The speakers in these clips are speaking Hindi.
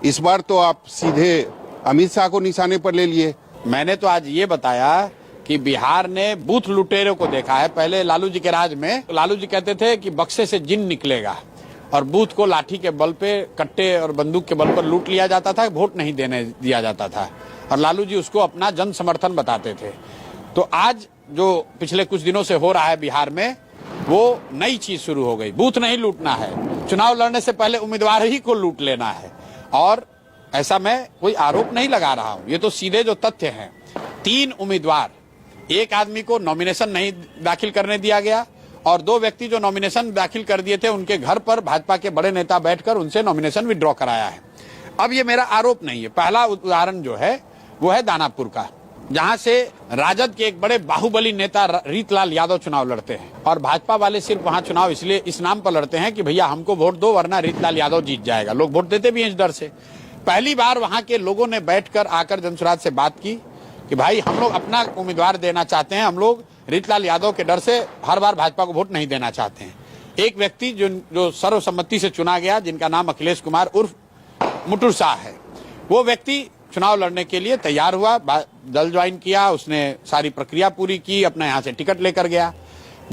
इस बार तो आप सीधे अमित शाह को निशाने पर ले लिए। मैंने तो आज ये बताया कि बिहार ने बूथ लुटेरों को देखा है। पहले लालू जी के राज में लालू जी कहते थे कि बक्से से जिन निकलेगा और बूथ को लाठी के बल पे, कट्टे और बंदूक के बल पर लूट लिया जाता था, वोट नहीं देने दिया जाता था और लालू जी उसको अपना जन समर्थन बताते थे। तो आज जो पिछले कुछ दिनों से हो रहा है बिहार में, वो नई चीज शुरू हो गई। बूथ नहीं लूटना है, चुनाव लड़ने से पहले उम्मीदवार ही को लूट लेना है। और ऐसा मैं कोई आरोप नहीं लगा रहा हूं, ये तो सीधे जो तथ्य हैं। 3 उम्मीदवार, एक आदमी को नॉमिनेशन नहीं दाखिल करने दिया गया और 2 व्यक्ति जो नॉमिनेशन दाखिल कर दिए थे उनके घर पर भाजपा के बड़े नेता बैठकर उनसे नॉमिनेशन विड्रॉ कराया है। अब ये मेरा आरोप नहीं है। पहला उदाहरण जो है वो है दानापुर का, जहां से राजद के एक बड़े बाहुबली नेता रीतलाल यादव चुनाव लड़ते हैं और भाजपा वाले सिर्फ वहां चुनाव इसलिए इस नाम पर लड़ते हैं कि भैया हमको वोट दो वरना रीतलाल यादव जीत जाएगा। लोग वोट देते भी हैं इस डर से। पहली बार वहां के लोगों ने बैठकर आकर जनसुराज से बात की कि भाई हम लोग अपना उम्मीदवार देना चाहते हैं, हम लोग रीतलाल यादव के डर से हर बार भाजपा को वोट नहीं देना चाहते हैं। एक व्यक्ति जो सर्वसम्मति से चुना गया, जिनका नाम अखिलेश कुमार उर्फ मुटुर शाह है, वो व्यक्ति चुनाव लड़ने के लिए तैयार हुआ, दल ज्वाइन किया, उसने सारी प्रक्रिया पूरी की, अपने यहाँ से टिकट लेकर गया।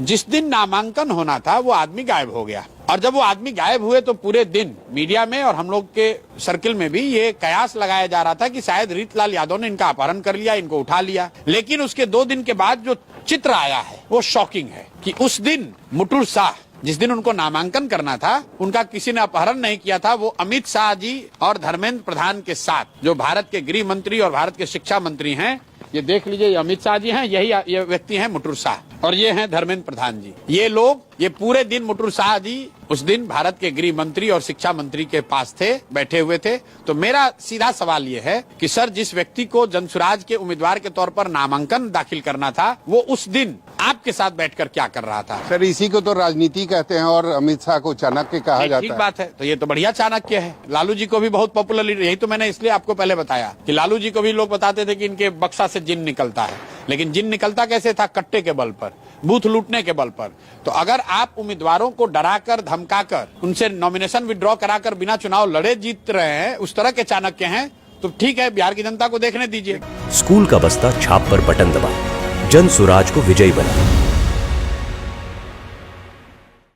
जिस दिन नामांकन होना था वो आदमी गायब हो गया और जब वो आदमी गायब हुए तो पूरे दिन मीडिया में और हम लोग के सर्किल में भी ये कयास लगाया जा रहा था कि शायद रीतलाल यादव ने इनका अपहरण कर लिया, इनको उठा लिया। लेकिन उसके 2 दिन के बाद जो चित्र आया है वो शॉकिंग है कि उस दिन मुटुर शाह, जिस दिन उनको नामांकन करना था, उनका किसी ने अपहरण नहीं किया था। वो अमित शाह जी और धर्मेंद्र प्रधान के साथ, जो भारत के गृह मंत्री और भारत के शिक्षा मंत्री हैं, ये देख लीजिए, ये अमित शाह जी हैं, ये व्यक्ति हैं मुटुर शाह और ये हैं धर्मेंद्र प्रधान जी। ये लोग ये पूरे दिन मुटुर शाह जी उस दिन भारत के गृह मंत्री और शिक्षा मंत्री के पास थे, बैठे हुए थे। तो मेरा सीधा सवाल ये है कि सर, जिस व्यक्ति को जनसुराज के उम्मीदवार के तौर पर नामांकन दाखिल करना था, वो उस दिन आपके साथ बैठकर क्या कर रहा था? सर, इसी को तो राजनीति कहते हैं और अमित शाह को चाणक्य कहा जाता है। ठीक बात है, तो ये तो बढ़िया चाणक्य है। लालू जी को भी बहुत पॉपुलर, यही तो मैंने इसलिए आपको पहले बताया कि लालू जी को भी लोग बताते थे कि इनके बक्सा से जिन निकलता है, लेकिन जिन निकलता कैसे था? कट्टे के बल पर, बूथ लूटने के बल पर। तो अगर आप उम्मीदवारों को डराकर, धमकाकर, उनसे नॉमिनेशन विड्रॉ कराकर बिना चुनाव लड़े जीत रहे हैं, उस तरह के चाणक्य हैं, तो ठीक है, बिहार की जनता को देखने दीजिए। स्कूल का बस्ता छाप पर बटन दबाएं, जनसुराज को विजयी बनाएं।